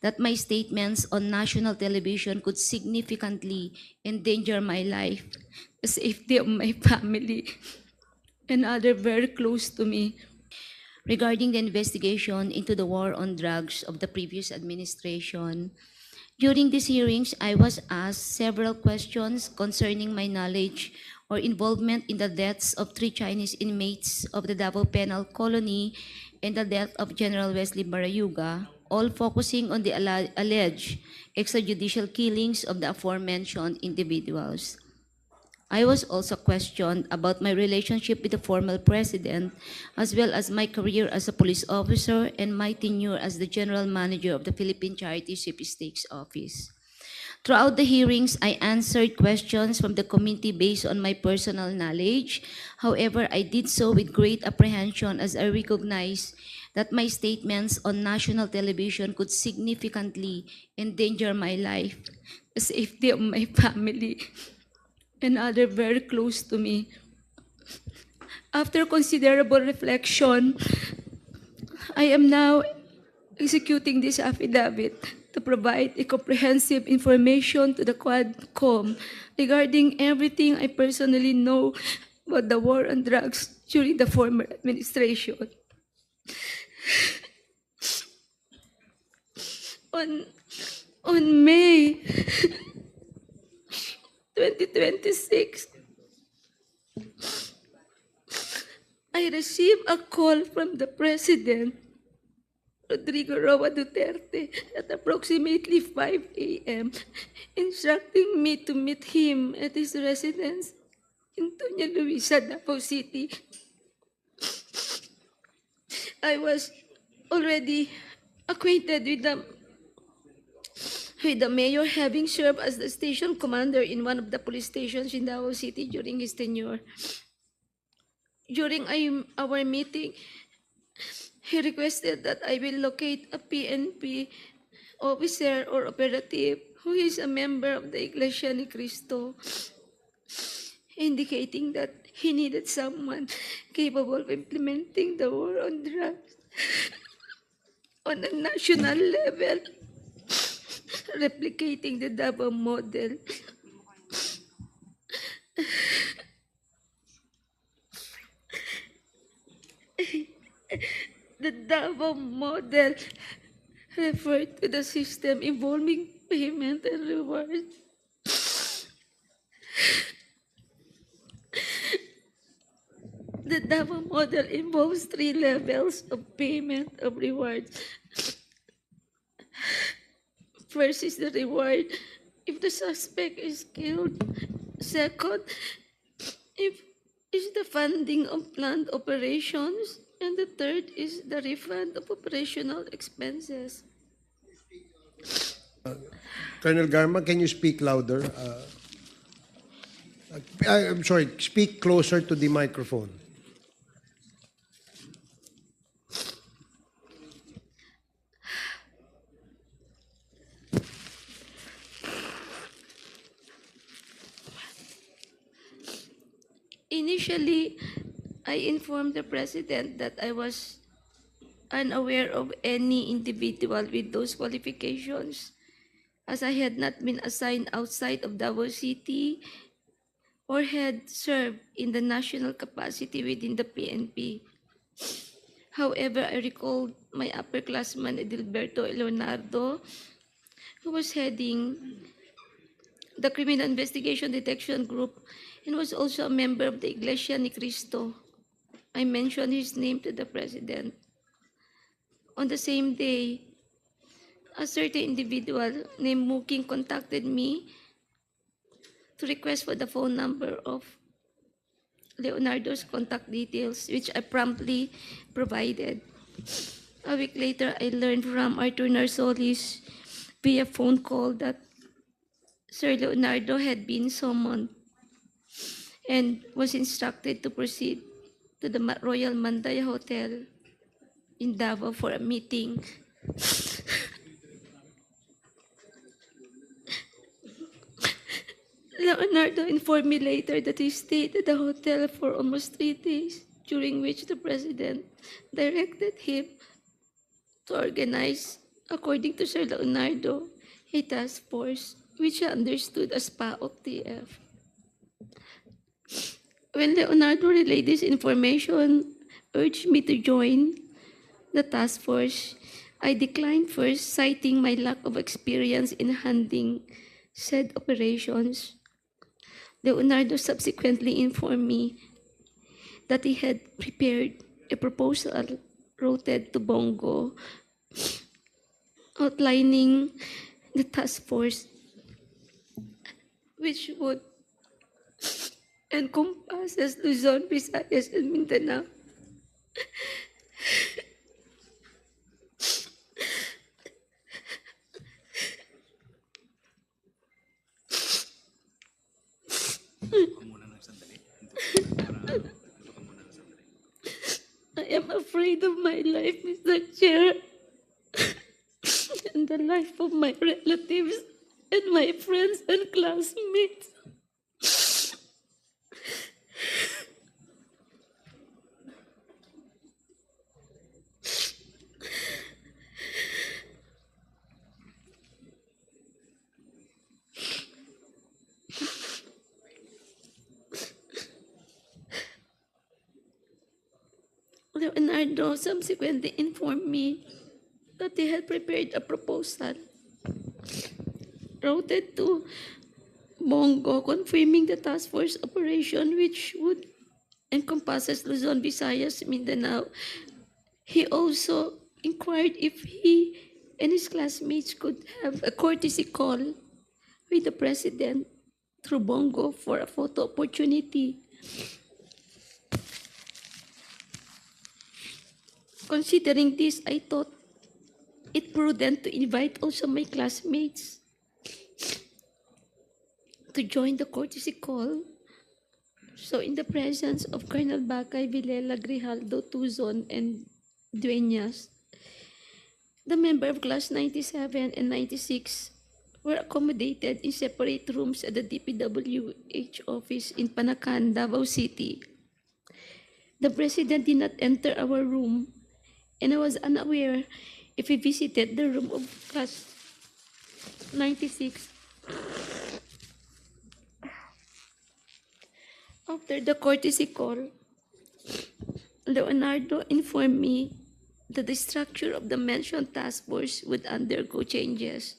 that my statements on national television could significantly endanger my life, the safety of my family, and others very close to me regarding the investigation into the war on drugs of the previous administration. During these hearings, I was asked several questions concerning my knowledge or involvement in the deaths of 3 Chinese inmates of the Davao Penal Colony and the death of General Wesley Barayuga, all focusing on the alleged extrajudicial killings of the aforementioned individuals. I was also questioned about my relationship with the former president, as well as my career as a police officer and my tenure as the general manager of the Philippine Charity Sweepstakes Office. Throughout the hearings, I answered questions from the committee based on my personal knowledge. However, I did so with great apprehension as I recognized that my statements on national television could significantly endanger my life, the safety of my family, and others very close to me. After considerable reflection, I am now executing this affidavit to provide a comprehensive information to the QUADCOM regarding everything I personally know about the war on drugs during the former administration. On May 2026, I received a call from the President, Rodrigo Roa Duterte, at approximately 5 a.m., instructing me to meet him at his residence in Doña Luisa, Davao City. I was already acquainted with the mayor, having served as the station commander in one of the police stations in Davao City during his tenure. During our meeting, he requested that I will locate a PNP officer or operative who is a member of the Iglesia ni Cristo, indicating that he needed someone capable of implementing the war on drugs on a national level, replicating the Davao model. The Davao model referred to the system involving payment and reward. The Davao model involves 3 levels of payment of rewards. First is the reward if the suspect is killed. Second, if is the funding of planned operations. And the third is the refund of operational expenses. Colonel Garma, can you speak louder? I'm sorry, speak closer to the microphone. Initially, I informed the President that I was unaware of any individual with those qualifications, as I had not been assigned outside of Davao City or had served in the national capacity within the PNP. However, I recalled my upperclassman Edilberto Leonardo, who was heading the Criminal Investigation Detection Group and was also a member of the Iglesia ni Cristo. I mentioned his name to the President. On the same day, a certain individual named Muking contacted me to request for the phone number of Leonardo's contact details, which I promptly provided. A week later, I learned from Arthur Narsolis via phone call that Sir Leonardo had been summoned and was instructed to proceed to the Royal Mandaya Hotel in Davao for a meeting. Leonardo informed me later that he stayed at the hotel for almost 3 days, during which the President directed him to organize According to Sir Leonardo, a task force, which he understood as PAOK-TF. When Leonardo relayed this information, urged me to join the task force, I declined first, citing my lack of experience in handling said operations. Leonardo subsequently informed me that he had prepared a proposal routed to Bongo outlining the task force, which would encompass Luzon, Visayas, and Mindanao. I am afraid of my life, Mr. Chair, and the life of my relatives and my friends and classmates. Leonardo subsequently informed me that he had prepared a proposal routed to Bongo confirming the task force operation, which would encompasses Luzon, Visayas, Mindanao. He also inquired if he and his classmates could have a courtesy call with the President through Bongo for a photo opportunity. Considering this, I thought it prudent to invite also my classmates to join the courtesy call. So in the presence of Colonel Bacay, Vilela, Grijaldo, Tuzon, and Dueñas, the member of class 97 and 96 were accommodated in separate rooms at the DPWH office in Panacan, Davao City. The President did not enter our room, and I was unaware if he visited the room of class 96. After the courtesy call, Leonardo informed me that the structure of the mentioned task force would undergo changes.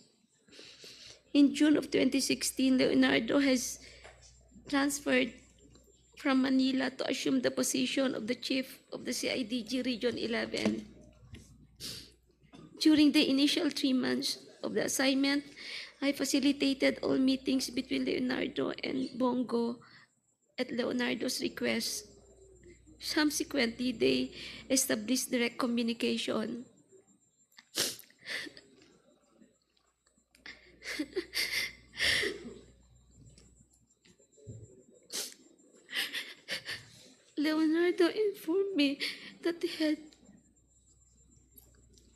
In June of 2016, Leonardo has transferred from Manila to assume the position of the chief of the CIDG Region 11. During the initial 3 months of the assignment, I facilitated all meetings between Leonardo and Bongo at Leonardo's request. Subsequently, they established direct communication. Leonardo informed me that he had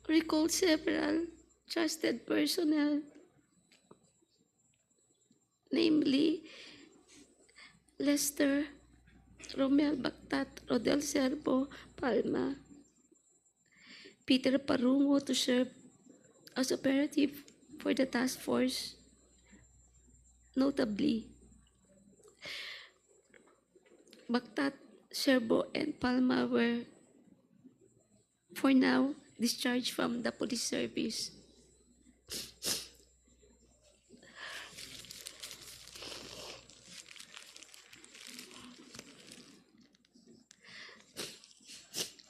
recalled several trusted personnel, namely Lester, Romel Bactat, Rodel Serbo, Palma, Peter Parungo to serve as operative for the task force. Notably, Bactat, Serbo, and Palma were, for now, discharged from the police service.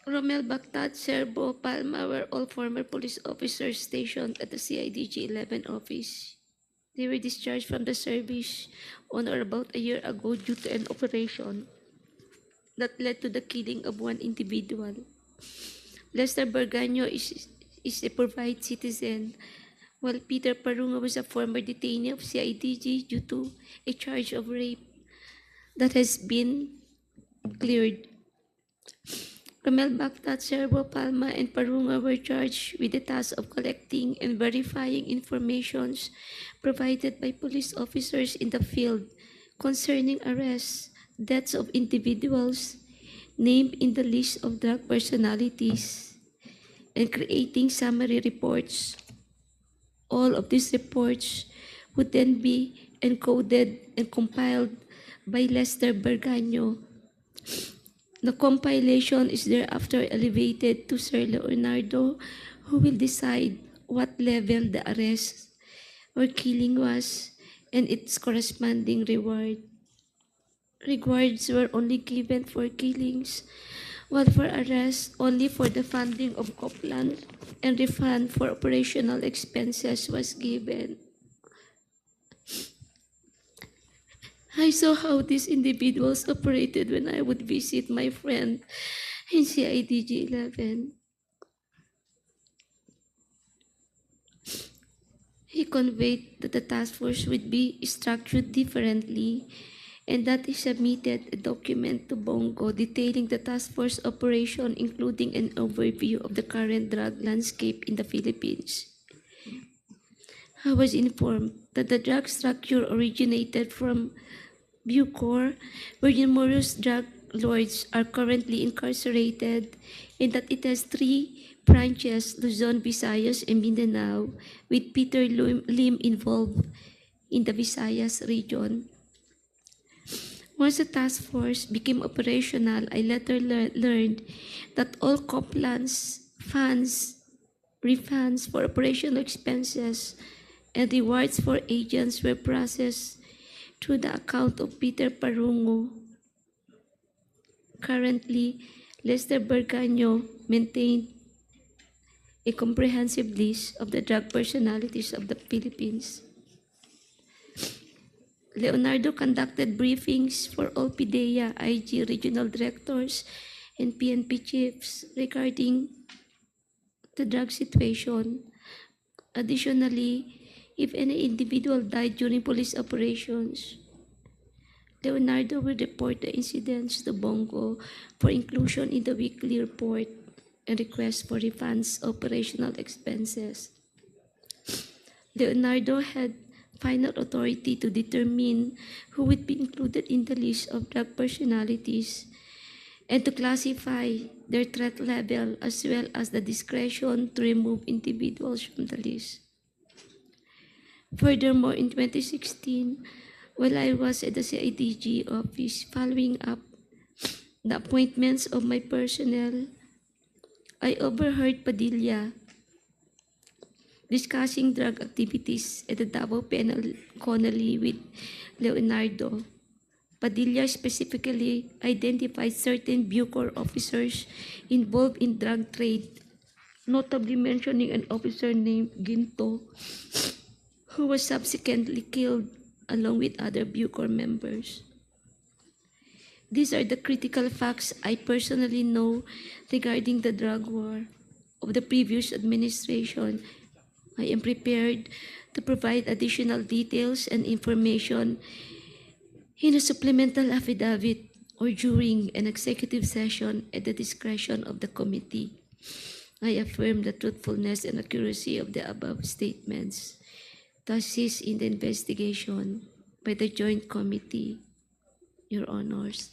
Romel Bactat, Serbo, Palma were all former police officers stationed at the CIDG 11 office. They were discharged from the service on or about a year ago due to an operation that led to the killing of one individual. Lester Berganyo is a provide citizen, while Peter Parunga was a former detainee of CIDG due to a charge of rape that has been cleared. Romel Bactat, Serbo, Palma, and Parunga were charged with the task of collecting and verifying informations provided by police officers in the field concerning arrests, deaths of individuals named in the list of drug personalities, and creating summary reports. All of these reports would then be encoded and compiled by Lester Berganyo. The compilation is thereafter elevated to Sir Leonardo, who will decide what level the arrest or killing was and its corresponding reward. Rewards were only given for killings, while for arrests only for the funding of Copland and refund for operational expenses was given. I saw how these individuals operated when I would visit my friend in CIDG 11. He conveyed that the task force would be structured differently and that he submitted a document to Bongo detailing the task force operation, including an overview of the current drug landscape in the Philippines. I was informed that the drug structure originated from Bucor, where numerous drug lords are currently incarcerated, and that it has 3 branches, Luzon, Visayas, and Mindanao, with Peter Lim involved in the Visayas region. Once the task force became operational, I later learned that all Copland's funds, refunds for operational expenses, and rewards for agents were processed through the account of Peter Parungo. Currently, Lester Berganyo maintained a comprehensive list of the drug personalities of the Philippines. Leonardo conducted briefings for all PIDEA, IG regional directors, and PNP chiefs regarding the drug situation. Additionally, if any individual died during police operations, Leonardo will report the incidents to Bongo for inclusion in the weekly report and request for refunds of operational expenses. Leonardo had final authority to determine who would be included in the list of drug personalities and to classify their threat level, as well as the discretion to remove individuals from the list. Furthermore, in 2016, while I was at the CIDG office following up the appointments of my personnel, I overheard Padilla discussing drug activities at the Davao Penal Colony with Leonardo. Padilla specifically identified certain Bucor officers involved in drug trade, notably mentioning an officer named Ginto, who was subsequently killed along with other Bucor members. These are the critical facts I personally know regarding the drug war of the previous administration. I am prepared to provide additional details and information in a supplemental affidavit or during an executive session at the discretion of the committee. I affirm the truthfulness and accuracy of the above statements to assist in the investigation by the Joint Committee, Your Honors.